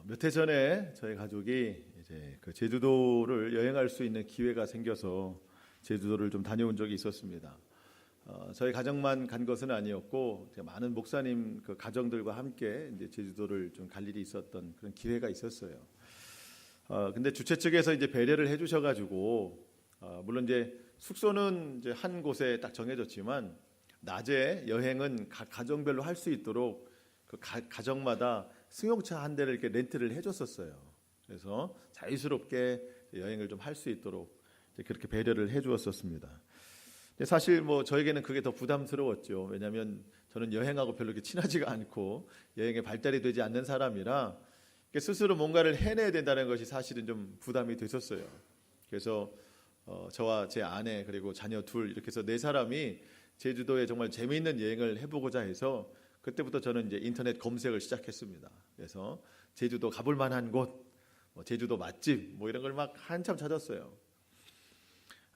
몇 해 전에 저희 가족이 이제 그 제주도를 여행할 수 있는 기회가 생겨서 제주도를 좀 다녀온 적이 있었습니다. 저희 가정만 간 것은 아니었고 많은 목사님 그 가정들과 함께 이제 제주도를 좀 갈 일이 있었던 그런 기회가 있었어요. 근데 주최 측에서 이제 배려를 해주셔가지고 물론 이제 숙소는 이제 한 곳에 딱 정해졌지만 낮에 여행은 각 가정별로 할 수 있도록 그 가정마다 승용차 한 대를 이렇게 렌트를 해줬었어요. 그래서 자유스럽게 여행을 좀 할 수 있도록 그렇게 배려를 해주었었습니다. 사실 뭐 저에게는 그게 더 부담스러웠죠. 왜냐하면 저는 여행하고 별로 이렇게 친하지가 않고 여행에 발달이 되지 않는 사람이라 스스로 뭔가를 해내야 된다는 것이 사실은 좀 부담이 됐었어요. 그래서 저와 제 아내 그리고 자녀 둘 이렇게 해서 네 사람이 제주도에 정말 재미있는 여행을 해보고자 해서 그때부터 저는 이제 인터넷 검색을 시작했습니다. 그래서 제주도 가볼 만한 곳, 제주도 맛집 뭐 이런 걸 막 한참 찾았어요.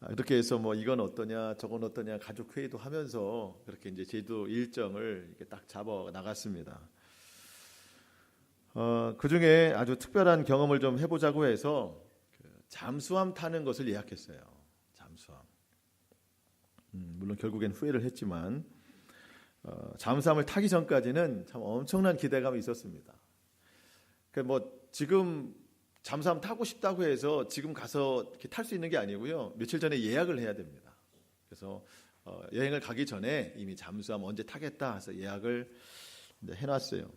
이렇게 해서 뭐 이건 어떠냐, 저건 어떠냐 가족 회의도 하면서 그렇게 이제 제주도 일정을 이렇게 딱 잡아 나갔습니다. 그 중에 아주 특별한 경험을 좀 해보자고 해서 잠수함 타는 것을 예약했어요. 잠수함. 물론 결국엔 후회를 했지만 잠수함을 타기 전까지는 참 엄청난 기대감이 있었습니다. 뭐 지금 잠수함 타고 싶다고 해서 지금 가서 탈 수 있는 게 아니고요. 며칠 전에 예약을 해야 됩니다. 그래서 여행을 가기 전에 이미 잠수함 언제 타겠다 해서 예약을 해놨어요.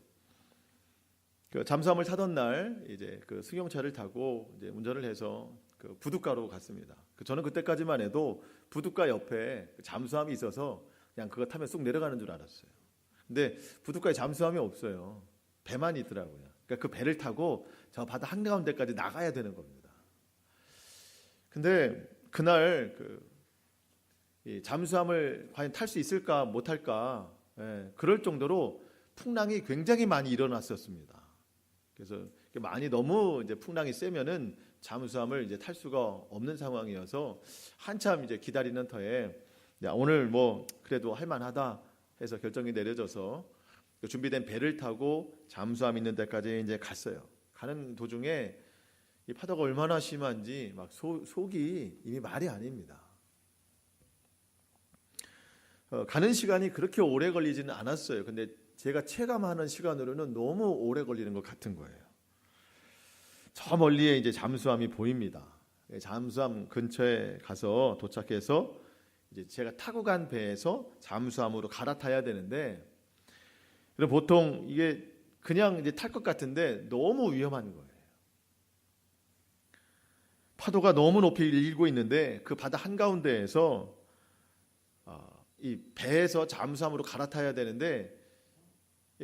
그 잠수함을 타던 날 이제 그 승용차를 타고 이제 운전을 해서 그 부둣가로 갔습니다. 저는 그때까지만 해도 부둣가 옆에 잠수함이 있어서 그냥 그거 타면 쑥 내려가는 줄 알았어요. 근데 부둣가에 잠수함이 없어요. 배만 있더라고요. 그러니까 그 배를 타고 저 바다 한가운데까지 나가야 되는 겁니다. 근데 그날 이 잠수함을 과연 탈 수 있을까 못할까 그럴 정도로 풍랑이 굉장히 많이 일어났었습니다. 그래서 많이 너무 이제 풍랑이 세면은 잠수함을 이제 탈 수가 없는 상황이어서 한참 이제 기다리는 터에 오늘 뭐 그래도 할만하다 해서 결정이 내려져서 준비된 배를 타고 잠수함 있는 데까지 이제 갔어요. 가는 도중에 이 파도가 얼마나 심한지 막 속이 이미 말이 아닙니다. 가는 시간이 그렇게 오래 걸리지는 않았어요. 근데 제가 체감하는 시간으로는 너무 오래 걸리는 것 같은 거예요. 저 멀리에 이제 잠수함이 보입니다. 잠수함 근처에 가서 도착해서 이제 제가 타고 간 배에서 잠수함으로 갈아타야 되는데 보통 이게 그냥 이제 탈 것 같은데 너무 위험한 거예요. 파도가 너무 높이 일고 있는데 그 바다 한가운데에서 이 배에서 잠수함으로 갈아타야 되는데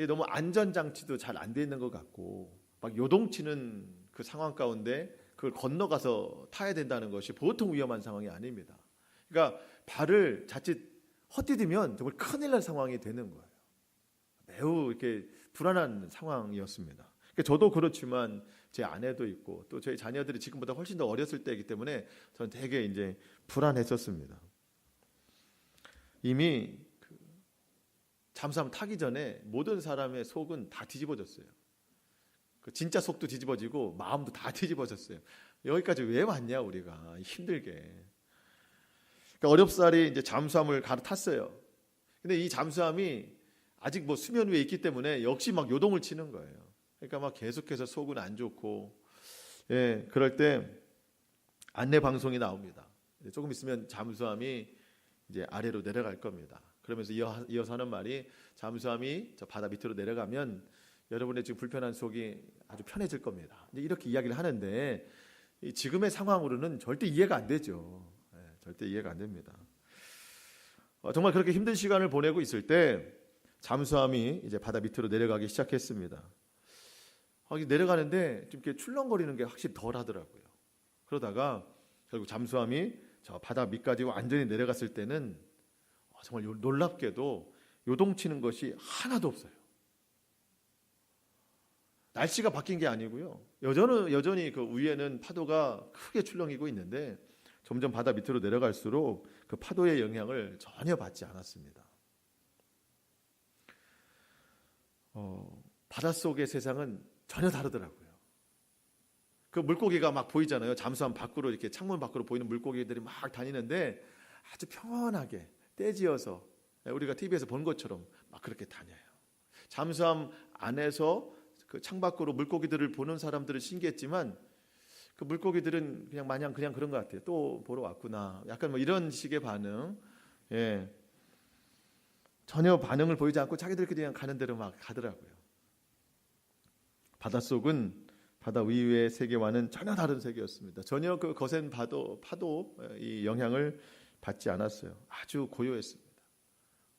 너무 안전장치도 잘 안 돼 있는 것 같고 막 요동치는 그 상황 가운데 그걸 건너가서 타야 된다는 것이 보통 위험한 상황이 아닙니다. 그러니까 발을 자칫 헛디디면 정말 큰일 날 상황이 되는 거예요. 매우 이렇게 불안한 상황이었습니다. 그러니까 저도 그렇지만 제 아내도 있고 또 저희 자녀들이 지금보다 훨씬 더 어렸을 때이기 때문에 저는 되게 이제 불안했었습니다. 이미 잠수함 타기 전에 모든 사람의 속은 다 뒤집어졌어요. 진짜 속도 뒤집어지고 마음도 다 뒤집어졌어요. 여기까지 왜 왔냐 우리가 힘들게. 그러니까 어렵사리 이제 잠수함을 갈아탔어요. 근데 이 잠수함이 아직 뭐 수면 위에 있기 때문에 역시 막 요동을 치는 거예요. 그러니까 막 계속해서 속은 안 좋고, 그럴 때 안내 방송이 나옵니다. 조금 있으면 잠수함이 이제 아래로 내려갈 겁니다. 그러면서 이어서 하는 말이 잠수함이 저 바다 밑으로 내려가면 여러분의 지금 불편한 속이 아주 편해질 겁니다. 이렇게 이야기를 하는데 지금의 상황으로는 절대 이해가 안 되죠. 절대 이해가 안 됩니다. 정말 그렇게 힘든 시간을 보내고 있을 때 잠수함이 이제 바다 밑으로 내려가기 시작했습니다. 내려가는데 좀 이렇게 출렁거리는 게 확실히 덜 하더라고요. 그러다가 결국 잠수함이 저 바다 밑까지 완전히 내려갔을 때는 정말 놀랍게도 요동치는 것이 하나도 없어요. 날씨가 바뀐 게 아니고요. 여전히 그 위에는 파도가 크게 출렁이고 있는데 점점 바다 밑으로 내려갈수록 그 파도의 영향을 전혀 받지 않았습니다. 바닷속의 세상은 전혀 다르더라고요. 그 물고기가 막 보이잖아요. 잠수함 밖으로 이렇게 창문 밖으로 보이는 물고기들이 막 다니는데 아주 평온하게 떼지어서 우리가 TV에서 본 것처럼 막 그렇게 다녀요. 잠수함 안에서 그 창밖으로 물고기들을 보는 사람들은 신기했지만 그 물고기들은 그냥 마냥 그냥 그런 것 같아요. 또 보러 왔구나. 약간 뭐 이런 식의 반응. 예. 전혀 반응을 보이지 않고 자기들끼리 그냥 가는 대로 막 가더라고요. 바닷속은 바다 위의 세계와는 전혀 다른 세계였습니다. 전혀 그 거센 파도 이 영향을 받지 않았어요. 아주 고요했습니다.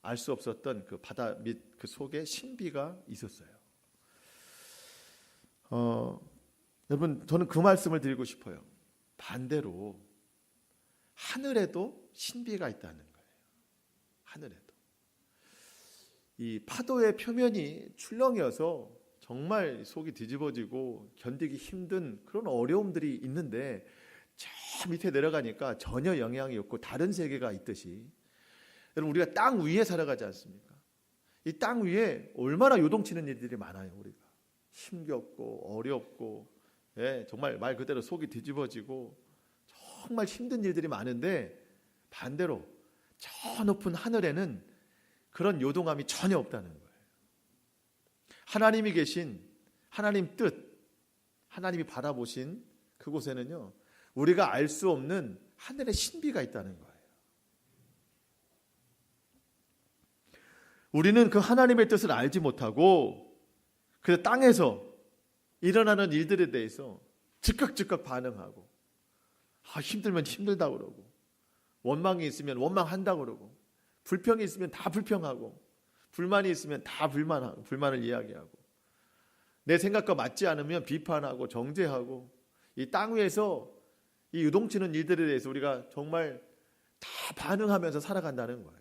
알 수 없었던 그 바다 밑 그 속에 신비가 있었어요. 여러분, 저는 그 말씀을 드리고 싶어요. 반대로 하늘에도 신비가 있다는 거예요. 하늘에도. 이 파도의 표면이 출렁여서 정말 속이 뒤집어지고 견디기 힘든 그런 어려움들이 있는데 저 밑에 내려가니까 전혀 영향이 없고 다른 세계가 있듯이, 여러분, 우리가 땅 위에 살아가지 않습니까? 이 땅 위에 얼마나 요동치는 일들이 많아요. 우리가 힘겹고 어렵고, 예, 정말 말 그대로 속이 뒤집어지고 정말 힘든 일들이 많은데, 반대로 저 높은 하늘에는 그런 요동함이 전혀 없다는 거예요. 하나님이 계신, 하나님 뜻, 하나님이 바라보신 그곳에는요, 우리가 알 수 없는 하늘의 신비가 있다는 거예요. 우리는 그 하나님의 뜻을 알지 못하고 그 땅에서 일어나는 일들에 대해서 즉각 반응하고, 힘들면 힘들다고 그러고, 원망이 있으면 원망한다고 그러고, 불평이 있으면 다 불평하고, 불만이 있으면 다 불만하고, 불만을 이야기하고, 내 생각과 맞지 않으면 비판하고 정죄하고, 이 땅 위에서 이 유동치는 일들에 대해서 우리가 정말 다 반응하면서 살아간다는 거예요.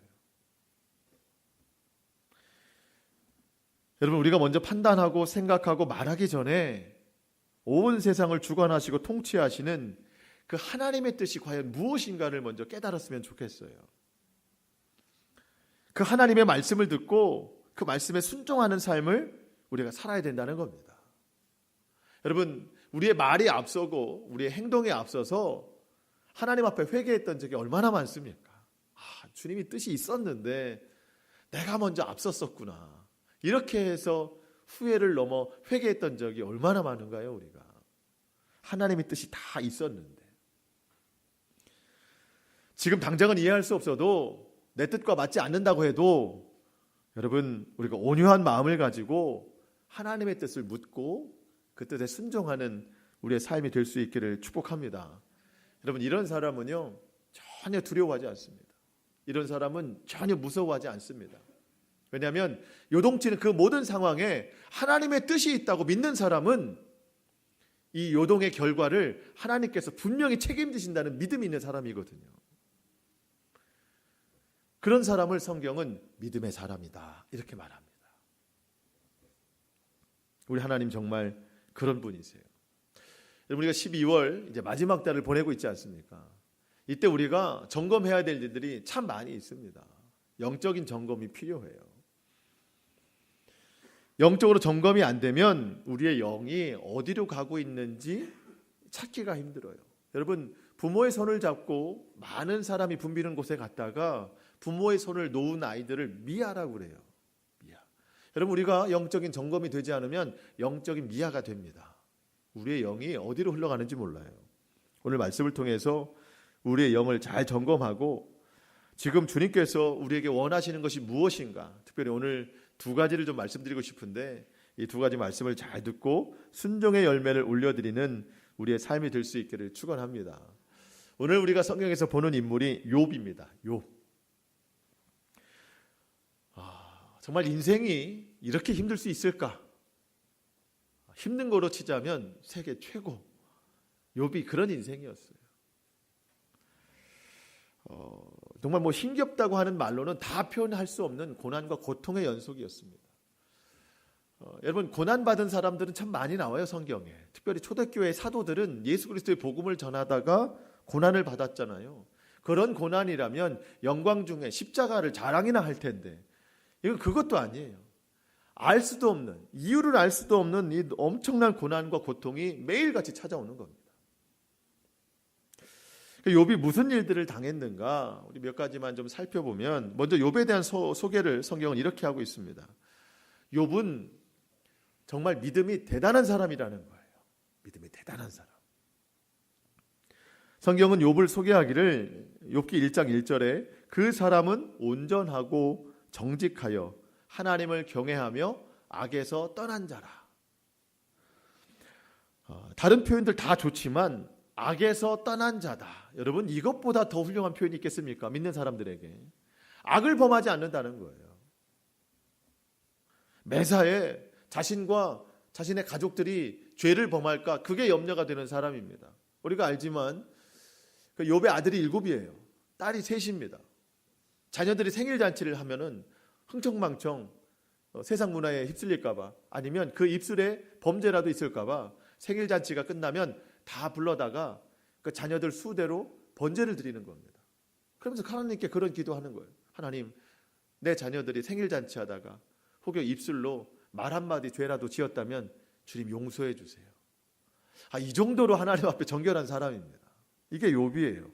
여러분, 우리가 먼저 판단하고 생각하고 말하기 전에 온 세상을 주관하시고 통치하시는 그 하나님의 뜻이 과연 무엇인가를 먼저 깨달았으면 좋겠어요. 그 하나님의 말씀을 듣고 그 말씀에 순종하는 삶을 우리가 살아야 된다는 겁니다. 여러분, 우리의 말이 앞서고 우리의 행동에 앞서서 하나님 앞에 회개했던 적이 얼마나 많습니까? 주님이 뜻이 있었는데 내가 먼저 앞섰었구나. 이렇게 해서 후회를 넘어 회개했던 적이 얼마나 많은가요, 우리가? 하나님의 뜻이 다 있었는데. 지금 당장은 이해할 수 없어도, 내 뜻과 맞지 않는다고 해도, 여러분, 우리가 온유한 마음을 가지고 하나님의 뜻을 묻고 그 뜻에 순종하는 우리의 삶이 될 수 있기를 축복합니다. 여러분, 이런 사람은요, 전혀 두려워하지 않습니다. 이런 사람은 전혀 무서워하지 않습니다. 왜냐하면 요동치는 그 모든 상황에 하나님의 뜻이 있다고 믿는 사람은 이 요동의 결과를 하나님께서 분명히 책임지신다는 믿음이 있는 사람이거든요. 그런 사람을 성경은 믿음의 사람이다, 이렇게 말합니다. 우리 하나님 정말 그런 분이세요. 여러분, 우리가 12월 이제 마지막 달을 보내고 있지 않습니까? 이때 우리가 점검해야 될 일들이 참 많이 있습니다. 영적인 점검이 필요해요. 영적으로 점검이 안 되면 우리의 영이 어디로 가고 있는지 찾기가 힘들어요. 여러분, 부모의 손을 잡고 많은 사람이 붐비는 곳에 갔다가 부모의 손을 놓은 아이들을 미아라고 그래요. 미아. 여러분, 우리가 영적인 점검이 되지 않으면 영적인 미아가 됩니다. 우리의 영이 어디로 흘러가는지 몰라요. 오늘 말씀을 통해서 우리의 영을 잘 점검하고 지금 주님께서 우리에게 원하시는 것이 무엇인가, 특별히 오늘 두 가지를 좀 말씀드리고 싶은데, 이 두 가지 말씀을 잘 듣고 순종의 열매를 올려드리는 우리의 삶이 될 수 있기를 축원합니다. 오늘 우리가 성경에서 보는 인물이 욥입니다. 욥. 정말 인생이 이렇게 힘들 수 있을까? 힘든 거로 치자면 세계 최고. 욥이 그런 인생이었어요. 정말 뭐 힘겹다고 하는 말로는 다 표현할 수 없는 고난과 고통의 연속이었습니다. 여러분, 고난받은 사람들은 참 많이 나와요, 성경에. 특별히 초대교회 사도들은 예수 그리스도의 복음을 전하다가 고난을 받았잖아요. 그런 고난이라면 영광 중에 십자가를 자랑이나 할 텐데, 이건 그것도 아니에요. 알 수도 없는, 이유를 알 수도 없는 이 엄청난 고난과 고통이 매일같이 찾아오는 겁니다. 욥이 무슨 일들을 당했는가 우리 몇 가지만 좀 살펴보면, 먼저 욥에 대한 소개를 성경은 이렇게 하고 있습니다. 욥은 정말 믿음이 대단한 사람이라는 거예요. 믿음이 대단한 사람. 성경은 욥을 소개하기를 욥기 1장 1절에 그 사람은 온전하고 정직하여 하나님을 경외하며 악에서 떠난 자라. 다른 표현들 다 좋지만 악에서 떠난 자다. 여러분, 이것보다 더 훌륭한 표현이 있겠습니까? 믿는 사람들에게. 악을 범하지 않는다는 거예요. 매사에 자신과 자신의 가족들이 죄를 범할까, 그게 염려가 되는 사람입니다. 우리가 알지만 그 욥의 아들이 7이에요. 딸이 3입니다. 자녀들이 생일잔치를 하면은 흥청망청 세상 문화에 휩쓸릴까 봐, 아니면 그 입술에 범죄라도 있을까 봐 생일잔치가 끝나면 다 불러다가 그 자녀들 수대로 번제를 드리는 겁니다. 그러면서 하나님께 그런 기도하는 거예요. 하나님, 내 자녀들이 생일잔치 하다가 혹여 입술로 말 한마디 죄라도 지었다면 주님 용서해 주세요. 이 정도로 하나님 앞에 정결한 사람입니다. 이게 욥이에요.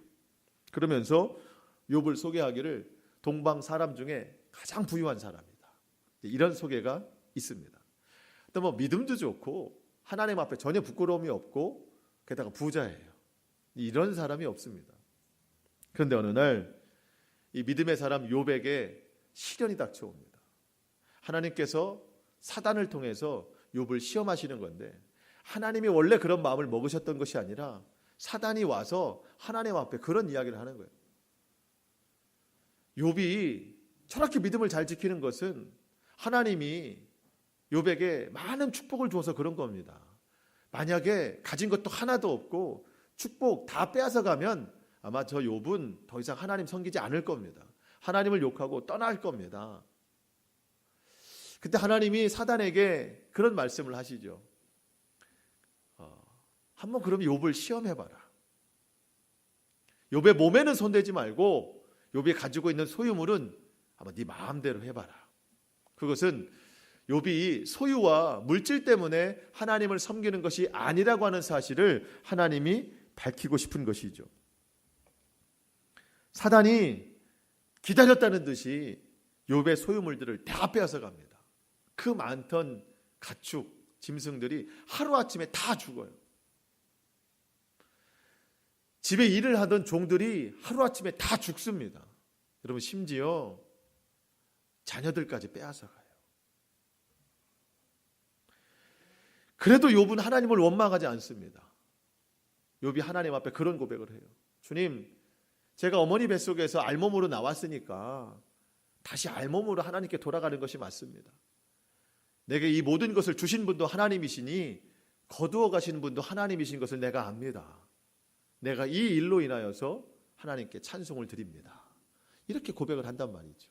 그러면서 욥을 소개하기를 동방 사람 중에 가장 부유한 사람이다. 이런 소개가 있습니다. 또 뭐 믿음도 좋고 하나님 앞에 전혀 부끄러움이 없고 게다가 부자예요. 이런 사람이 없습니다. 그런데 어느 날 이 믿음의 사람 욥에게 시련이 닥쳐옵니다. 하나님께서 사단을 통해서 욥을 시험하시는 건데, 하나님이 원래 그런 마음을 먹으셨던 것이 아니라 사단이 와서 하나님 앞에 그런 이야기를 하는 거예요. 욥이 저렇게 믿음을 잘 지키는 것은 하나님이 욥에게 많은 축복을 주어서 그런 겁니다. 만약에 가진 것도 하나도 없고 축복 다 빼앗아 가면 아마 저 욥은 더 이상 하나님 섬기지 않을 겁니다. 하나님을 욕하고 떠날 겁니다. 그때 하나님이 사단에게 그런 말씀을 하시죠. 한번 그럼 욥을 시험해봐라. 욥의 몸에는 손대지 말고 욥이 가지고 있는 소유물은 한번 네 마음대로 해봐라. 그것은 욥이 소유와 물질 때문에 하나님을 섬기는 것이 아니라고 하는 사실을 하나님이 밝히고 싶은 것이죠. 사단이 기다렸다는 듯이 욥의 소유물들을 다 빼앗아 갑니다. 그 많던 가축, 짐승들이 하루아침에 다 죽어요. 집에 일을 하던 종들이 하루아침에 다 죽습니다. 여러분, 심지어 자녀들까지 빼앗아 가요. 그래도 욥은 하나님을 원망하지 않습니다. 욥이 하나님 앞에 그런 고백을 해요. 주님, 제가 어머니 뱃속에서 알몸으로 나왔으니까 다시 알몸으로 하나님께 돌아가는 것이 맞습니다. 내게 이 모든 것을 주신 분도 하나님이시니 거두어 가시는 분도 하나님이신 것을 내가 압니다. 내가 이 일로 인하여서 하나님께 찬송을 드립니다. 이렇게 고백을 한단 말이죠.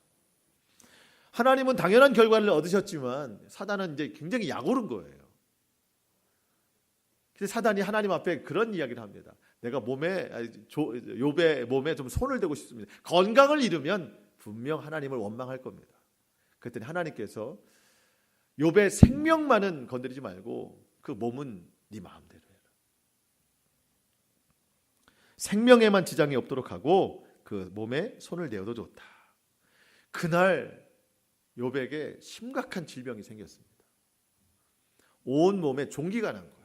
하나님은 당연한 결과를 얻으셨지만 사단은 이제 굉장히 약오른 거예요. 그래서 사단이 하나님 앞에 그런 이야기를 합니다. 내가 욥의 몸에 좀 손을 대고 싶습니다. 건강을 잃으면 분명 하나님을 원망할 겁니다. 그랬더니 하나님께서 욥의 생명만은 건드리지 말고 그 몸은 네 마음대로 해라. 생명에만 지장이 없도록 하고 그 몸에 손을 대어도 좋다. 그날 욥에게 심각한 질병이 생겼습니다. 온 몸에 종기가 난 거예요.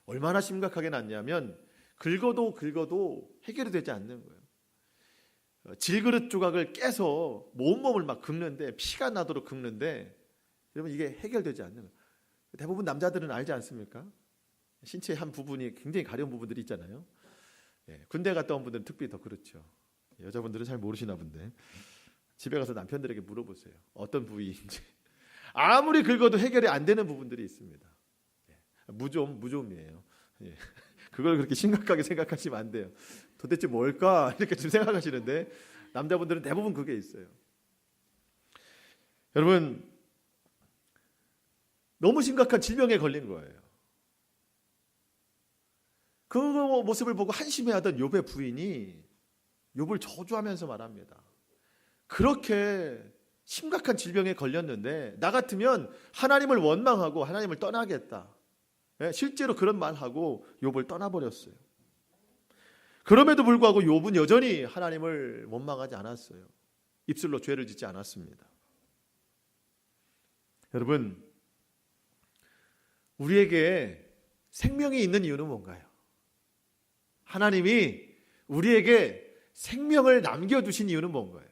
얼마나 심각하게 났냐면 긁어도 해결이 되지 않는 거예요. 질그릇 조각을 깨서 온몸을 막 긁는데, 피가 나도록 긁는데 여러분, 이게 해결되지 않는 거예요. 대부분 남자들은 알지 않습니까? 신체의 한 부분이 굉장히 가려운 부분들이 있잖아요. 군대 갔다 온 분들은 특별히 더 그렇죠. 여자분들은 잘 모르시나 본데 집에 가서 남편들에게 물어보세요. 어떤 부위인지. 아무리 긁어도 해결이 안 되는 부분들이 있습니다. 무좀이에요. 그걸 그렇게 심각하게 생각하시면 안 돼요. 도대체 뭘까? 이렇게 좀 생각하시는데 남자분들은 대부분 그게 있어요. 여러분, 너무 심각한 질병에 걸린 거예요. 그 모습을 보고 한심해하던 욥의 부인이 욥을 저주하면서 말합니다. 그렇게 심각한 질병에 걸렸는데 나 같으면 하나님을 원망하고 하나님을 떠나겠다. 실제로 그런 말하고 욥을 떠나버렸어요. 그럼에도 불구하고 욥은 여전히 하나님을 원망하지 않았어요. 입술로 죄를 짓지 않았습니다. 여러분, 우리에게 생명이 있는 이유는 뭔가요? 하나님이 우리에게 생명을 남겨두신 이유는 뭔가요?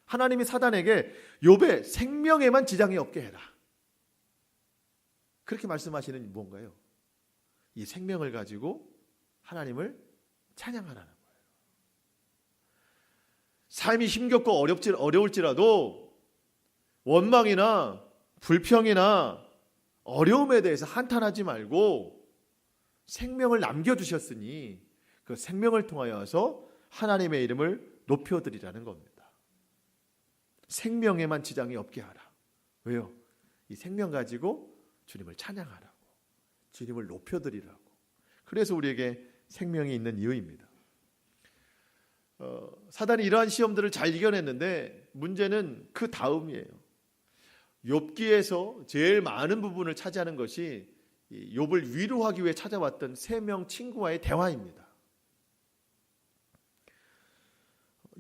하나님이 사단에게 욥의 생명에만 지장이 없게 해라, 그렇게 말씀하시는 뭔가요? 이 생명을 가지고 하나님을 찬양하라는 거예요. 삶이 힘겹고 어려울지라도 원망이나 불평이나 어려움에 대해서 한탄하지 말고 생명을 남겨주셨으니 그 생명을 통하여서 하나님의 이름을 높여드리라는 겁니다. 생명에만 지장이 없게 하라. 왜요? 이 생명 가지고 주님을 찬양하라고, 주님을 높여드리라고. 그래서 우리에게 생명이 있는 이유입니다. 사단이 이러한 시험들을 잘 이겨냈는데 문제는 그 다음이에요. 욥기에서 제일 많은 부분을 차지하는 것이 욥을 위로하기 위해 찾아왔던 3명 친구와의 대화입니다.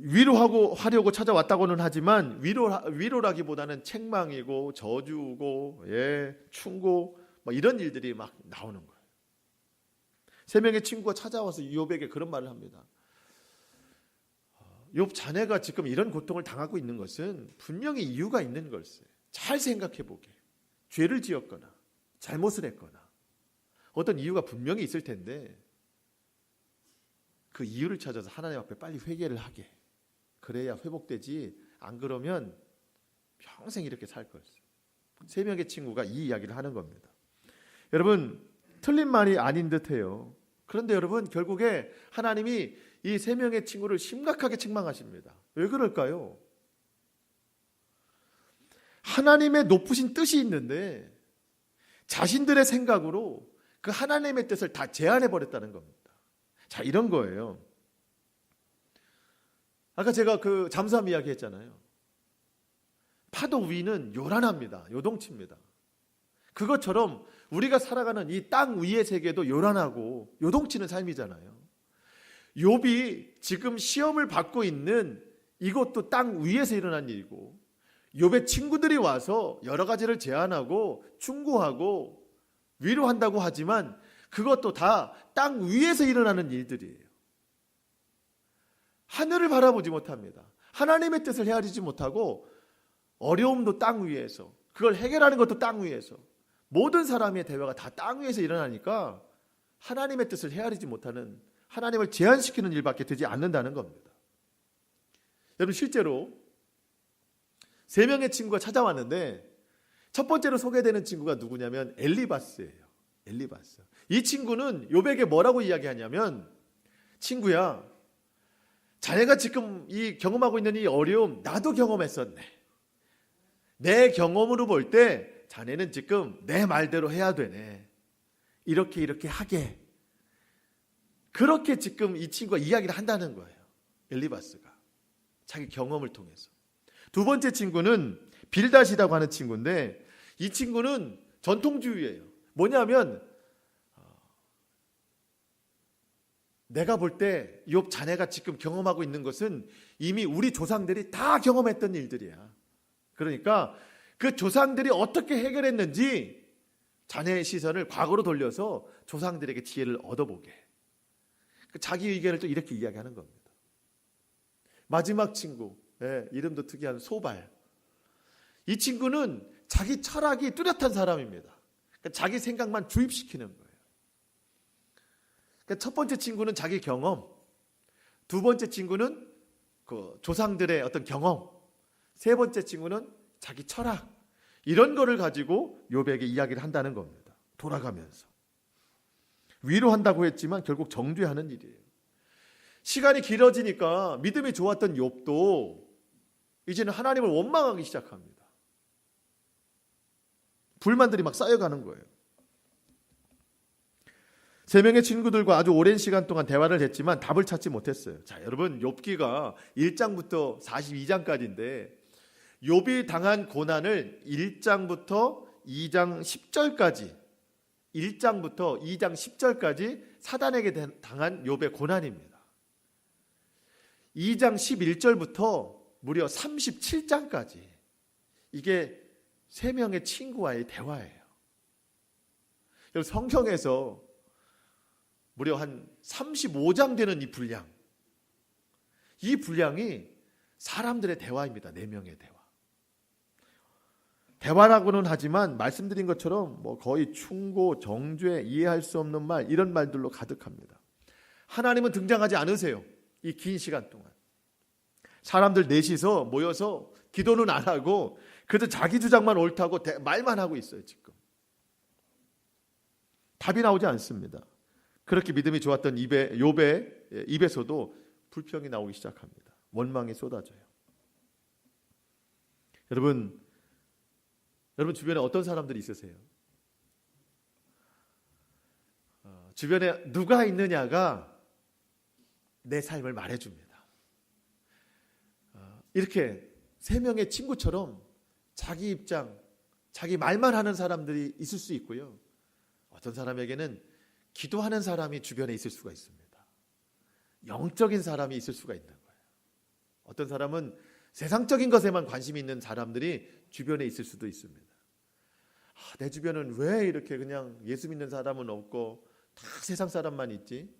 위로하고 하려고 찾아왔다고는 하지만 위로라기보다는 책망이고 저주고 충고 이런 일들이 막 나오는 거예요. 3명의 친구가 찾아와서 욥에게 그런 말을 합니다. 욥, 자네가 지금 이런 고통을 당하고 있는 것은 분명히 이유가 있는 걸세. 잘 생각해 보게. 죄를 지었거나 잘못을 했거나 어떤 이유가 분명히 있을 텐데 그 이유를 찾아서 하나님 앞에 빨리 회개를 하게. 그래야 회복되지, 안 그러면 평생 이렇게 살 것이에요. 3명의 친구가 이 이야기를 하는 겁니다. 여러분, 틀린 말이 아닌 듯해요. 그런데 여러분, 결국에 하나님이 이 3명의 친구를 심각하게 책망하십니다. 왜 그럴까요? 하나님의 높으신 뜻이 있는데 자신들의 생각으로 그 하나님의 뜻을 다 제한해버렸다는 겁니다. 자, 이런 거예요. 아까 제가 그 잠수함 이야기 했잖아요. 파도 위는 요란합니다. 요동칩니다. 그것처럼 우리가 살아가는 이 땅 위의 세계도 요란하고 요동치는 삶이잖아요. 욥이 지금 시험을 받고 있는 이것도 땅 위에서 일어난 일이고, 욥의 친구들이 와서 여러 가지를 제안하고 충고하고 위로한다고 하지만 그것도 다 땅 위에서 일어나는 일들이에요. 하늘을 바라보지 못합니다. 하나님의 뜻을 헤아리지 못하고 어려움도 땅 위에서, 그걸 해결하는 것도 땅 위에서, 모든 사람의 대화가 다 땅 위에서 일어나니까 하나님의 뜻을 헤아리지 못하는, 하나님을 제한시키는 일밖에 되지 않는다는 겁니다. 여러분, 실제로 3명의 친구가 찾아왔는데 첫 번째로 소개되는 친구가 누구냐면 엘리바스예요. 엘리바스. 이 친구는 욥에게 뭐라고 이야기하냐면, 친구야, 자네가 지금 이 경험하고 있는 이 어려움 나도 경험했었네. 내 경험으로 볼 때 자네는 지금 내 말대로 해야 되네. 이렇게 하게. 그렇게 지금 이 친구가 이야기를 한다는 거예요. 엘리바스가 자기 경험을 통해서. 두 번째 친구는 빌닷이라고 하는 친구인데, 이 친구는 전통주의예요. 뭐냐면 내가 볼 때 욥, 자네가 지금 경험하고 있는 것은 이미 우리 조상들이 다 경험했던 일들이야. 그러니까 그 조상들이 어떻게 해결했는지 자네의 시선을 과거로 돌려서 조상들에게 지혜를 얻어보게. 자기 의견을 또 이렇게 이야기하는 겁니다. 마지막 친구, 이름도 특이한 소발. 이 친구는 자기 철학이 뚜렷한 사람입니다. 자기 생각만 주입시키는 거예요. 첫 번째 친구는 자기 경험, 두 번째 친구는 그 조상들의 어떤 경험, 세 번째 친구는 자기 철학, 이런 거를 가지고 욥에게 이야기를 한다는 겁니다. 돌아가면서 위로한다고 했지만 결국 정죄하는 일이에요. 시간이 길어지니까 믿음이 좋았던 욥도 이제는 하나님을 원망하기 시작합니다. 불만들이 막 쌓여가는 거예요. 세 명의 친구들과 아주 오랜 시간 동안 대화를 했지만 답을 찾지 못했어요. 자, 여러분, 욥기가 1장부터 42장까지인데 욥이 당한 고난을 1장부터 2장 10절까지 1장부터 2장 10절까지 사단에게 당한 욥의 고난입니다. 2장 11절부터 무려 37장까지 이게 세 명의 친구와의 대화예요. 성경에서 무려 한 35장 되는 이 분량이 사람들의 대화입니다. 네 명의 대화. 대화라고는 하지만 말씀드린 것처럼 거의 충고, 정죄, 이해할 수 없는 말, 이런 말들로 가득합니다. 하나님은 등장하지 않으세요. 이 긴 시간 동안. 사람들 넷이서 모여서 기도는 안 하고 그래도 자기 주장만 옳다고 말만 하고 있어요. 지금 답이 나오지 않습니다. 그렇게 믿음이 좋았던 욥의 입에서도 불평이 나오기 시작합니다. 원망이 쏟아져요. 여러분 주변에 어떤 사람들이 있으세요? 주변에 누가 있느냐가 내 삶을 말해줍니다. 이렇게 세 명의 친구처럼 자기 입장, 자기 말만 하는 사람들이 있을 수 있고요. 어떤 사람에게는 기도하는 사람이 주변에 있을 수가 있습니다. 영적인 사람이 있을 수가 있는 거예요. 어떤 사람은 세상적인 것에만 관심이 있는 사람들이 주변에 있을 수도 있습니다. 내 주변은 왜 이렇게 그냥 예수 믿는 사람은 없고 다 세상 사람만 있지?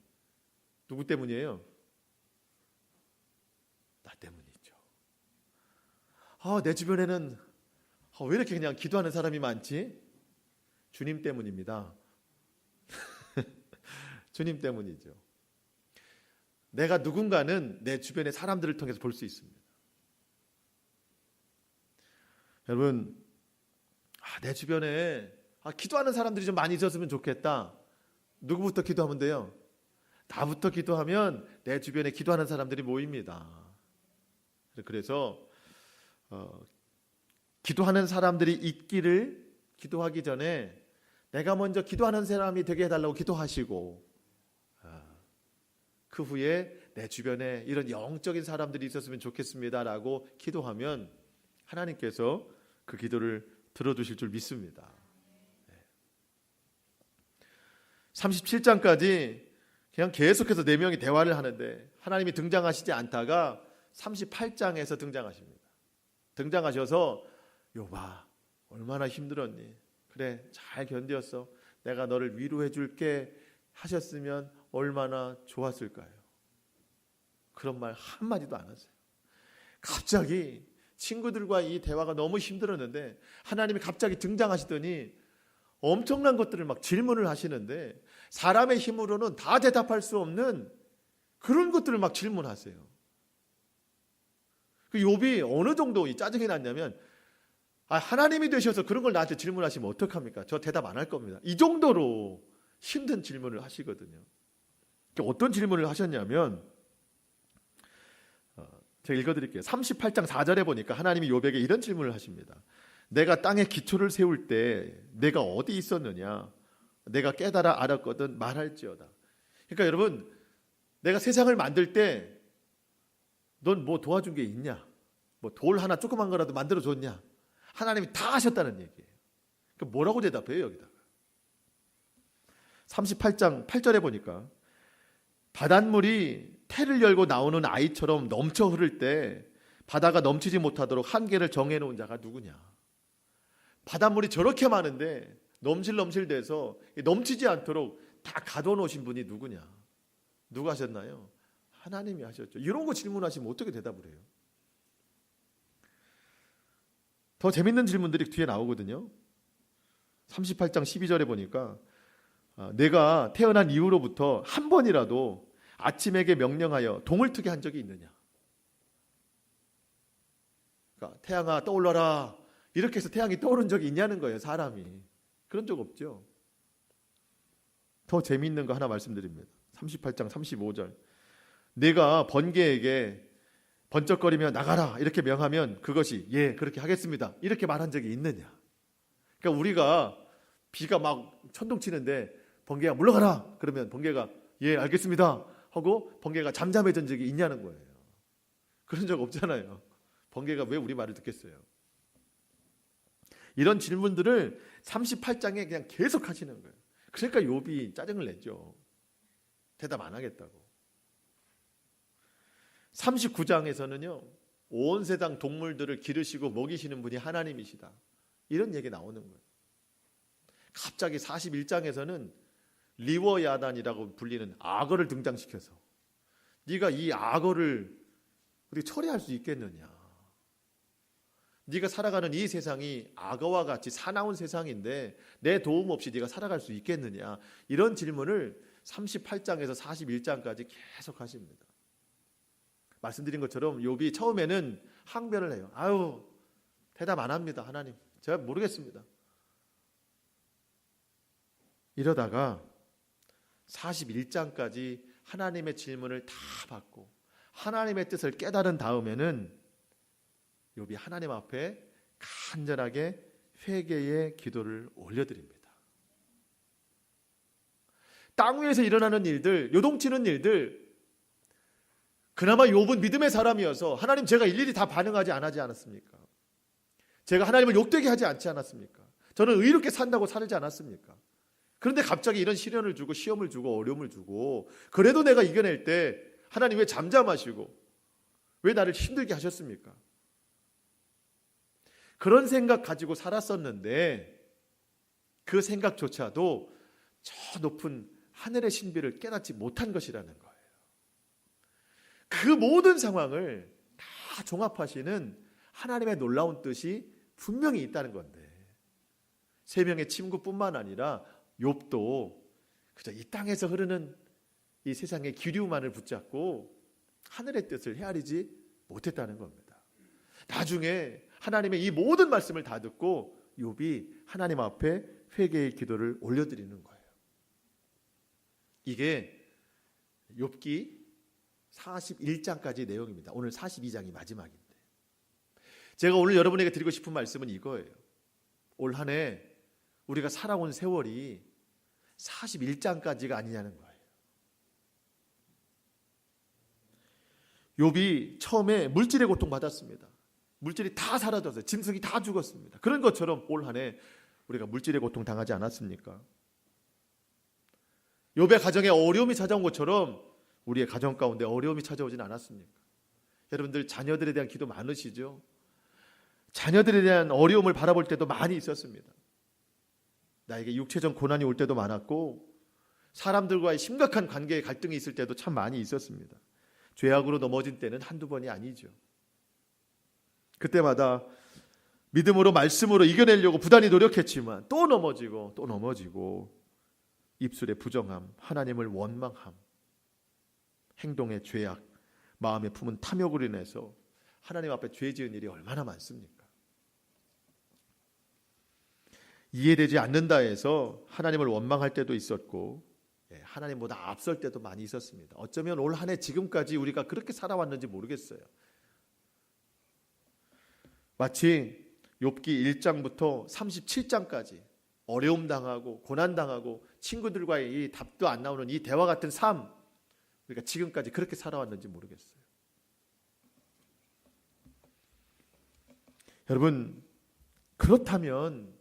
누구 때문이에요? 나 때문이죠. 내 주변에는 왜 이렇게 그냥 기도하는 사람이 많지? 주님 때문입니다. 주님 때문이죠. 내가 누군가는 내 주변의 사람들을 통해서 볼 수 있습니다. 여러분, 내 주변에 기도하는 사람들이 좀 많이 있었으면 좋겠다. 누구부터 기도하면 돼요? 나부터 기도하면 내 주변에 기도하는 사람들이 모입니다. 그래서 기도하는 사람들이 있기를 기도하기 전에 내가 먼저 기도하는 사람이 되게 해달라고 기도하시고 그 후에 내 주변에 이런 영적인 사람들이 있었으면 좋겠습니다라고 기도하면 하나님께서 그 기도를 들어주실 줄 믿습니다. 37장까지 그냥 계속해서 네 명이 대화를 하는데 하나님이 등장하시지 않다가 38장에서 등장하십니다. 등장하셔서 욥아, 얼마나 힘들었니? 그래, 잘 견뎠어. 내가 너를 위로해 줄게 하셨으면 얼마나 좋았을까요? 그런 말 한마디도 안 하세요. 갑자기 친구들과 이 대화가 너무 힘들었는데 하나님이 갑자기 등장하시더니 엄청난 것들을 막 질문을 하시는데 사람의 힘으로는 다 대답할 수 없는 그런 것들을 막 질문하세요. 그 욥이 어느 정도 짜증이 났냐면 하나님이 되셔서 그런 걸 나한테 질문하시면 어떡합니까? 저 대답 안 할 겁니다. 이 정도로 힘든 질문을 하시거든요. 어떤 질문을 하셨냐면 제가 읽어드릴게요. 38장 4절에 보니까 하나님이 욥에게 이런 질문을 하십니다. 내가 땅에 기초를 세울 때 내가 어디 있었느냐? 내가 깨달아 알았거든 말할지어다. 그러니까 여러분, 내가 세상을 만들 때 넌 뭐 도와준 게 있냐? 뭐 돌 하나 조그만 거라도 만들어줬냐? 하나님이 다 하셨다는 얘기예요. 그러니까 뭐라고 대답해요 여기다가? 38장 8절에 보니까 바닷물이 태를 열고 나오는 아이처럼 넘쳐 흐를 때 바다가 넘치지 못하도록 한계를 정해놓은 자가 누구냐? 바닷물이 저렇게 많은데 넘실넘실돼서 넘치지 않도록 다 가둬놓으신 분이 누구냐? 누가 하셨나요? 하나님이 하셨죠. 이런 거 질문하시면 어떻게 대답을 해요? 더 재밌는 질문들이 뒤에 나오거든요. 38장 12절에 보니까 내가 태어난 이후로부터 한 번이라도 아침에게 명령하여 동을 트게 한 적이 있느냐? 그러니까 태양아 떠올라라 이렇게 해서 태양이 떠오른 적이 있냐는 거예요. 사람이. 그런 적 없죠. 더 재미있는 거 하나 말씀드립니다. 38장 35절. 내가 번개에게 번쩍거리며 나가라 이렇게 명하면 그것이 예 그렇게 하겠습니다 이렇게 말한 적이 있느냐? 그러니까 우리가 비가 막 천둥치는데 번개야 물러가라. 그러면 번개가 예 알겠습니다 하고 번개가 잠잠해진 적이 있냐는 거예요. 그런 적 없잖아요. 번개가 왜 우리 말을 듣겠어요? 이런 질문들을 38장에 그냥 계속 하시는 거예요. 그러니까 욥이 짜증을 내죠. 대답 안 하겠다고. 39장에서는요. 온 세상 동물들을 기르시고 먹이시는 분이 하나님이시다. 이런 얘기 나오는 거예요. 갑자기 41장에서는 리워야단이라고 불리는 악어를 등장시켜서 네가 이 악어를 어떻게 처리할 수 있겠느냐. 네가 살아가는 이 세상이 악어와 같이 사나운 세상인데 내 도움 없이 네가 살아갈 수 있겠느냐. 이런 질문을 38장에서 41장까지 계속 하십니다. 말씀드린 것처럼 욥이 처음에는 항변을 해요. 아유 대답 안 합니다. 하나님 제가 모르겠습니다. 이러다가 41장까지 하나님의 질문을 다 받고 하나님의 뜻을 깨달은 다음에는 욥이 하나님 앞에 간절하게 회개의 기도를 올려드립니다. 땅 위에서 일어나는 일들, 요동치는 일들, 그나마 욥은 믿음의 사람이어서 하나님 제가 일일이 다 반응하지 않았습니까? 제가 하나님을 욕되게 하지 않지 않았습니까? 저는 의롭게 산다고 살지 않았습니까? 그런데 갑자기 이런 시련을 주고 시험을 주고 어려움을 주고 그래도 내가 이겨낼 때 하나님 왜 잠잠하시고 왜 나를 힘들게 하셨습니까? 그런 생각 가지고 살았었는데 그 생각조차도 저 높은 하늘의 신비를 깨닫지 못한 것이라는 거예요. 그 모든 상황을 다 종합하시는 하나님의 놀라운 뜻이 분명히 있다는 건데 세 명의 친구뿐만 아니라 욥도 그저 이 땅에서 흐르는 이 세상의 기류만을 붙잡고 하늘의 뜻을 헤아리지 못했다는 겁니다. 나중에 하나님의 이 모든 말씀을 다 듣고 욥이 하나님 앞에 회개의 기도를 올려드리는 거예요. 이게 욥기 41장까지의 내용입니다. 오늘 42장이 마지막인데 제가 오늘 여러분에게 드리고 싶은 말씀은 이거예요. 올 한 해 우리가 살아온 세월이 41장까지가 아니냐는 거예요. 욥이 처음에 물질의 고통 받았습니다. 물질이 다 사라졌어요. 짐승이 다 죽었습니다. 그런 것처럼 올 한 해 우리가 물질의 고통 당하지 않았습니까? 욥의 가정에 어려움이 찾아온 것처럼 우리의 가정 가운데 어려움이 찾아오진 않았습니까? 여러분들 자녀들에 대한 기도 많으시죠? 자녀들에 대한 어려움을 바라볼 때도 많이 있었습니다. 나에게 육체적 고난이 올 때도 많았고 사람들과의 심각한 관계의 갈등이 있을 때도 참 많이 있었습니다. 죄악으로 넘어진 때는 한두 번이 아니죠. 그때마다 믿음으로 말씀으로 이겨내려고 부단히 노력했지만 또 넘어지고 또 넘어지고 입술의 부정함, 하나님을 원망함, 행동의 죄악, 마음에 품은 탐욕으로 인해서 하나님 앞에 죄 지은 일이 얼마나 많습니까? 이해되지 않는다 해서 하나님을 원망할 때도 있었고 하나님보다 앞설 때도 많이 있었습니다. 어쩌면 올 한 해 지금까지 우리가 그렇게 살아왔는지 모르겠어요. 마치 욥기 1장부터 37장까지 어려움 당하고 고난 당하고 친구들과의 이 답도 안 나오는 이 대화 같은 삶, 우리가 지금까지 그렇게 살아왔는지 모르겠어요. 여러분, 그렇다면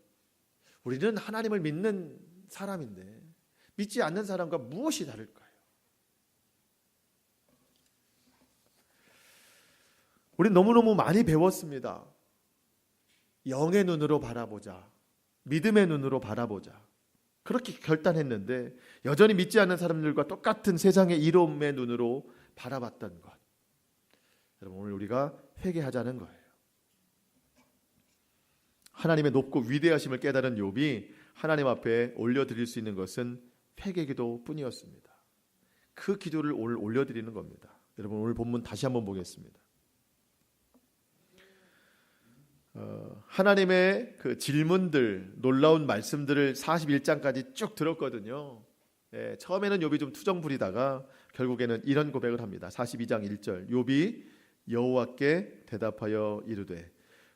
우리는 하나님을 믿는 사람인데 믿지 않는 사람과 무엇이 다를까요? 우리는 너무너무 많이 배웠습니다. 영의 눈으로 바라보자. 믿음의 눈으로 바라보자. 그렇게 결단했는데 여전히 믿지 않는 사람들과 똑같은 세상의 이로움의 눈으로 바라봤던 것. 여러분, 오늘 우리가 회개하자는 거예요. 하나님의 높고 위대하심을 깨달은 욥이 하나님 앞에 올려드릴 수 있는 것은 회개기도 뿐이었습니다. 그 기도를 오늘 올려드리는 겁니다. 여러분, 오늘 본문 다시 한번 보겠습니다. 하나님의 그 질문들, 놀라운 말씀들을 41장까지 쭉 들었거든요. 처음에는 욥이 좀 투정 부리다가 결국에는 이런 고백을 합니다. 42장 1절 욥이 여호와께 대답하여 이르되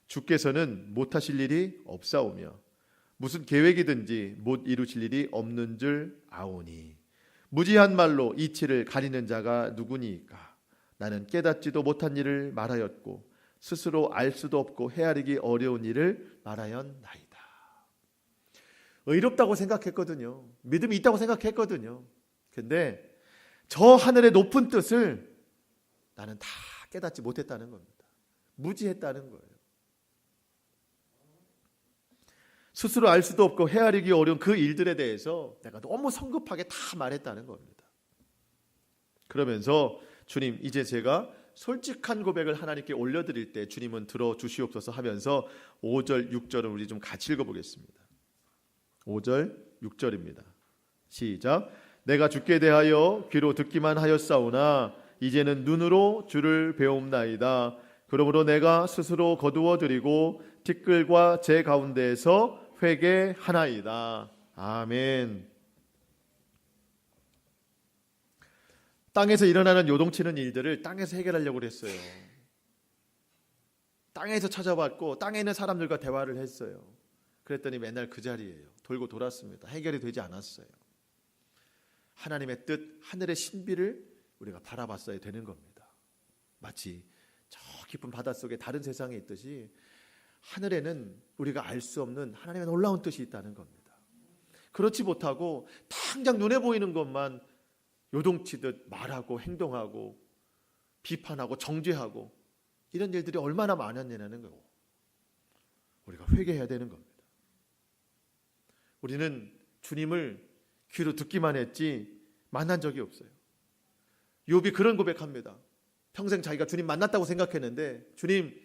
주께서는 못하실 일이 없사오며 무슨 계획이든지 못 이루실 일이 없는 줄 아오니 무지한 말로 이치를 가리는 자가 누구니까. 나는 깨닫지도 못한 일을 말하였고 스스로 알 수도 없고 헤아리기 어려운 일을 말하였나이다. 의롭다고 생각했거든요. 믿음이 있다고 생각했거든요. 근데 저 하늘의 높은 뜻을 나는 다 깨닫지 못했다는 겁니다. 무지했다는 거예요. 스스로 알 수도 없고 헤아리기 어려운 그 일들에 대해서 내가 너무 성급하게 다 말했다는 겁니다. 그러면서 주님, 이제 제가 솔직한 고백을 하나님께 올려드릴 때 주님은 들어주시옵소서 하면서 5절, 6절을 우리 좀 같이 읽어보겠습니다. 5절, 6절입니다. 시작. 내가 주께 대하여 귀로 듣기만 하였사오나 이제는 눈으로 주를 배움나이다. 그러므로 내가 스스로 거두어드리고 티끌과 제 가운데에서 회개하나이다. 아멘. 땅에서 일어나는 요동치는 일들을 땅에서 해결하려고 했어요. 땅에서 찾아봤고 땅에 있는 사람들과 대화를 했어요. 그랬더니 맨날 그 자리예요. 돌고 돌았습니다. 해결이 되지 않았어요. 하나님의 뜻, 하늘의 신비를 우리가 바라봤어야 되는 겁니다. 마치 저 깊은 바닷속에 다른 세상에 있듯이 하늘에는 우리가 알 수 없는 하나님의 놀라운 뜻이 있다는 겁니다. 그렇지 못하고 당장 눈에 보이는 것만 요동치듯 말하고 행동하고 비판하고 정죄하고 이런 일들이 얼마나 많았냐는 거고 우리가 회개해야 되는 겁니다. 우리는 주님을 귀로 듣기만 했지 만난 적이 없어요. 욥이 그런 고백합니다. 평생 자기가 주님 만났다고 생각했는데 주님,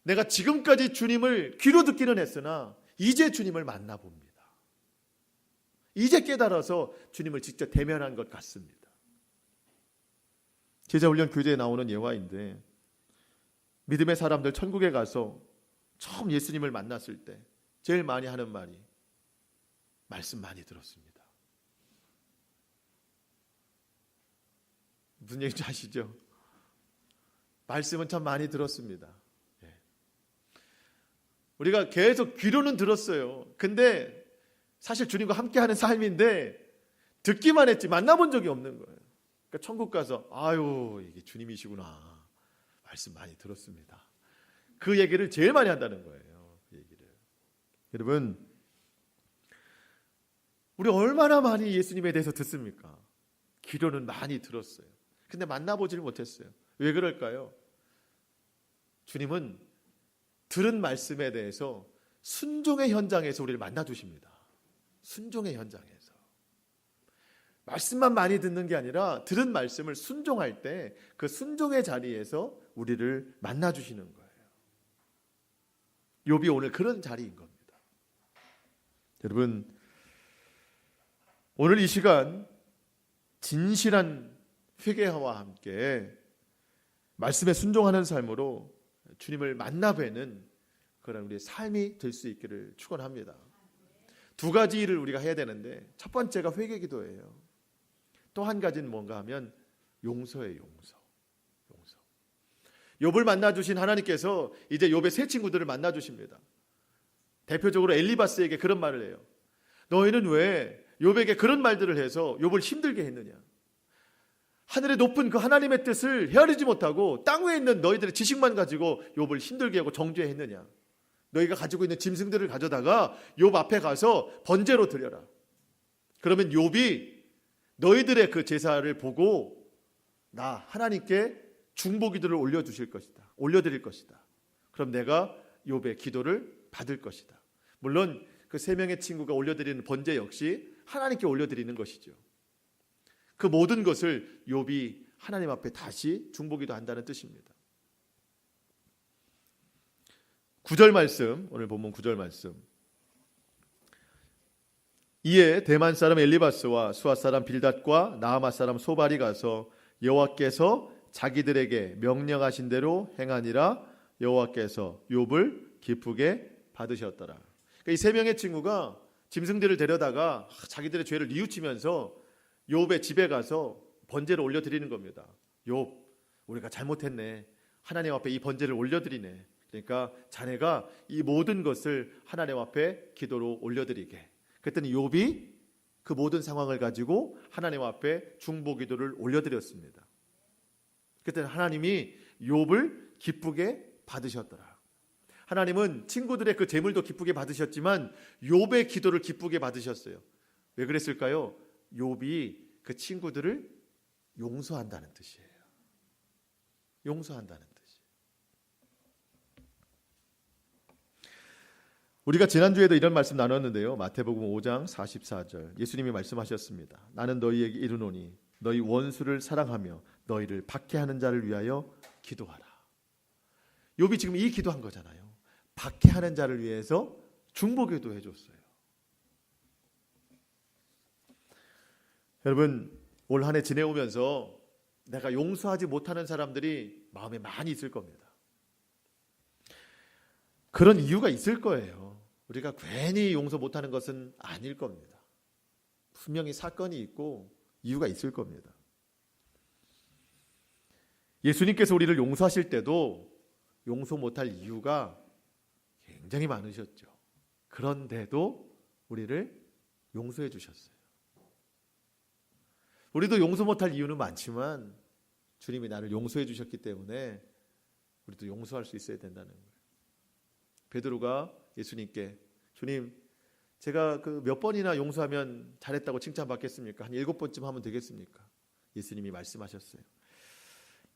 내가 지금까지 주님을 귀로 듣기는 했으나 이제 주님을 만나봅니다. 이제 깨달아서 주님을 직접 대면한 것 같습니다. 제자훈련 교재에 나오는 예화인데 믿음의 사람들 천국에 가서 처음 예수님을 만났을 때 제일 많이 하는 말이 말씀 많이 들었습니다. 무슨 얘기인지 아시죠? 말씀은 참 많이 들었습니다. 우리가 계속 귀로는 들었어요. 근데 사실 주님과 함께하는 삶인데 듣기만 했지 만나본 적이 없는 거예요. 그러니까 천국 가서 아유 이게 주님이시구나. 말씀 많이 들었습니다. 그 얘기를 제일 많이 한다는 거예요. 그 얘기를. 여러분, 우리 얼마나 많이 예수님에 대해서 듣습니까? 귀로는 많이 들었어요. 근데 만나보지를 못했어요. 왜 그럴까요? 주님은 들은 말씀에 대해서 순종의 현장에서 우리를 만나주십니다. 순종의 현장에서. 말씀만 많이 듣는 게 아니라 들은 말씀을 순종할 때 그 순종의 자리에서 우리를 만나주시는 거예요. 욥이 오늘 그런 자리인 겁니다. 여러분, 오늘 이 시간 진실한 회개와 함께 말씀에 순종하는 삶으로 주님을 만나뵈는 그런 우리의 삶이 될 수 있기를 축원합니다. 두 가지 일을 우리가 해야 되는데 첫 번째가 회개 기도예요. 또 한 가지는 뭔가 하면 용서예요. 용서. 욥을 만나주신 하나님께서 이제 욥의 세 친구들을 만나주십니다. 대표적으로 엘리바스에게 그런 말을 해요. 너희는 왜 욥에게 그런 말들을 해서 욥을 힘들게 했느냐? 하늘의 높은 그 하나님의 뜻을 헤아리지 못하고 땅 위에 있는 너희들의 지식만 가지고 욥을 힘들게 하고 정죄했느냐? 너희가 가지고 있는 짐승들을 가져다가 욥 앞에 가서 번제로 드려라. 그러면 욥이 너희들의 그 제사를 보고 나 하나님께 중보기도를 올려드릴 것이다. 그럼 내가 욥의 기도를 받을 것이다. 물론 그 세 명의 친구가 올려드리는 번제 역시 하나님께 올려드리는 것이죠. 그 모든 것을 욥이 하나님 앞에 다시 중보기도 한다는 뜻입니다. 9절 말씀, 오늘 본문 9절 말씀. 이에 대만 사람 엘리바스와 수아 사람 빌닷과 나아마 사람 소발이 가서 여호와께서 자기들에게 명령하신 대로 행하니라. 여호와께서 욥을 기쁘게 받으셨더라. 그러니까 이 세 명의 친구가 짐승들을 데려다가 자기들의 죄를 뉘우치면서 욥의 집에 가서 번제를 올려드리는 겁니다. 욥, 우리가 잘못했네. 하나님 앞에 이 번제를 올려드리네. 그러니까 자네가 이 모든 것을 하나님 앞에 기도로 올려드리게. 그랬더니 욥이 그 모든 상황을 가지고 하나님 앞에 중보 기도를 올려드렸습니다. 그때 하나님이 욥을 기쁘게 받으셨더라. 하나님은 친구들의 그 재물도 기쁘게 받으셨지만 욥의 기도를 기쁘게 받으셨어요. 왜 그랬을까요? 욥이 그 친구들을 용서한다는 뜻이에요. 용서한다는 뜻. 우리가 지난주에도 이런 말씀 나눴는데요. 마태복음 5장 44절 예수님이 말씀하셨습니다. 나는 너희에게 이르노니 너희 원수를 사랑하며 너희를 박해하는 자를 위하여 기도하라. 욥이 지금 이 기도한 거잖아요. 박해하는 자를 위해서 중보기도 해줬어요. 여러분 올 한 해 지내오면서 내가 용서하지 못하는 사람들이 마음에 많이 있을 겁니다. 그런 이유가 있을 거예요. 우리가 괜히 용서 못하는 것은 아닐 겁니다. 분명히 사건이 있고 이유가 있을 겁니다. 예수님께서 우리를 용서하실 때도 용서 못할 이유가 굉장히 많으셨죠. 그런데도 우리를 용서해 주셨어요. 우리도 용서 못할 이유는 많지만 주님이 나를 용서해 주셨기 때문에 우리도 용서할 수 있어야 된다는 거예요. 베드로가 예수님께 주님 제가 그 몇 번이나 용서하면 잘했다고 칭찬받겠습니까? 한 7번쯤 하면 되겠습니까? 예수님이 말씀하셨어요.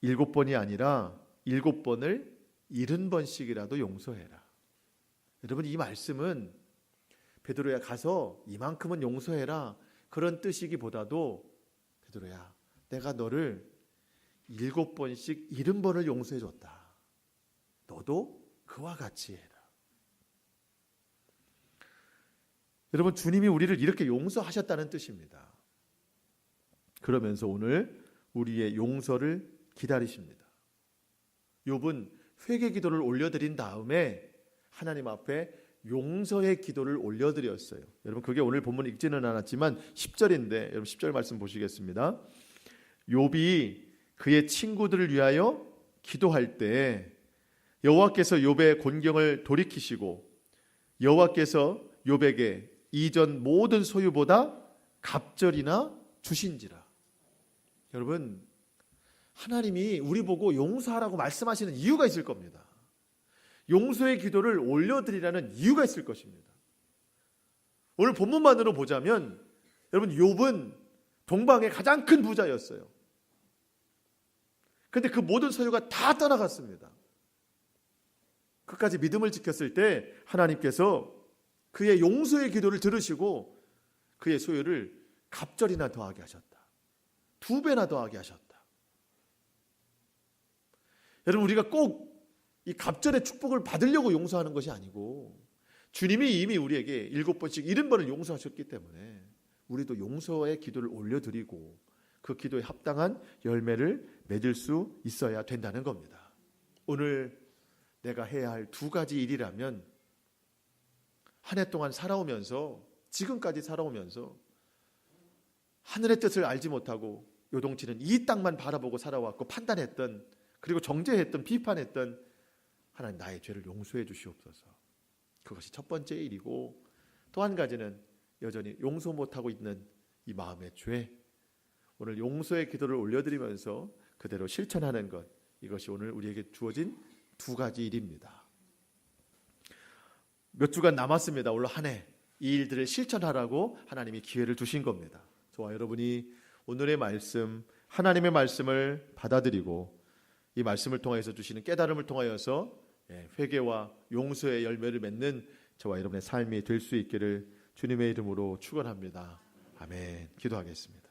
7번이 아니라 7번을 70번씩이라도 용서해라. 여러분 이 말씀은 베드로야 가서 이만큼은 용서해라 그런 뜻이기보다도 베드로야 내가 너를 7번씩 70번을 용서해줬다. 너도 그와 같이 해라. 여러분 주님이 우리를 이렇게 용서하셨다는 뜻입니다. 그러면서 오늘 우리의 용서를 기다리십니다. 욥은 회개 기도를 올려드린 다음에 하나님 앞에 용서의 기도를 올려드렸어요. 여러분 그게 오늘 본문 읽지는 않았지만 10절인데 여러분 10절 말씀 보시겠습니다. 욥이 그의 친구들을 위하여 기도할 때 여호와께서 욥의 곤경을 돌이키시고 여호와께서 욥에게 이전 모든 소유보다 갑절이나 주신지라. 여러분 하나님이 우리 보고 용서하라고 말씀하시는 이유가 있을 겁니다. 용서의 기도를 올려드리라는 이유가 있을 것입니다. 오늘 본문만으로 보자면 여러분 욥은 동방의 가장 큰 부자였어요. 그런데 그 모든 소유가 다 떠나갔습니다. 끝까지 믿음을 지켰을 때 하나님께서 그의 용서의 기도를 들으시고 그의 소유를 갑절이나 더하게 하셨다. 2배나 더하게 하셨다. 여러분 우리가 꼭 이 갑절의 축복을 받으려고 용서하는 것이 아니고 주님이 이미 우리에게 7번씩 70번을 용서하셨기 때문에 우리도 용서의 기도를 올려드리고 그 기도에 합당한 열매를 맺을 수 있어야 된다는 겁니다. 오늘 내가 해야 할 2가지 일이라면 한 해 동안 살아오면서 지금까지 살아오면서 하늘의 뜻을 알지 못하고 요동치는 이 땅만 바라보고 살아왔고 판단했던 그리고 정죄했던 비판했던 하나님 나의 죄를 용서해 주시옵소서. 그것이 첫 번째 일이고 또 한 가지는 여전히 용서 못하고 있는 이 마음의 죄 오늘 용서의 기도를 올려드리면서 그대로 실천하는 것 이것이 오늘 우리에게 주어진 2가지 일입니다. 몇 주간 남았습니다. 올 한 해 이 일들을 실천하라고 하나님이 기회를 주신 겁니다. 저와 여러분이 오늘의 말씀 하나님의 말씀을 받아들이고 이 말씀을 통해서 주시는 깨달음을 통하여서 회개와 용서의 열매를 맺는 저와 여러분의 삶이 될 수 있기를 주님의 이름으로 축원합니다. 아멘. 기도하겠습니다.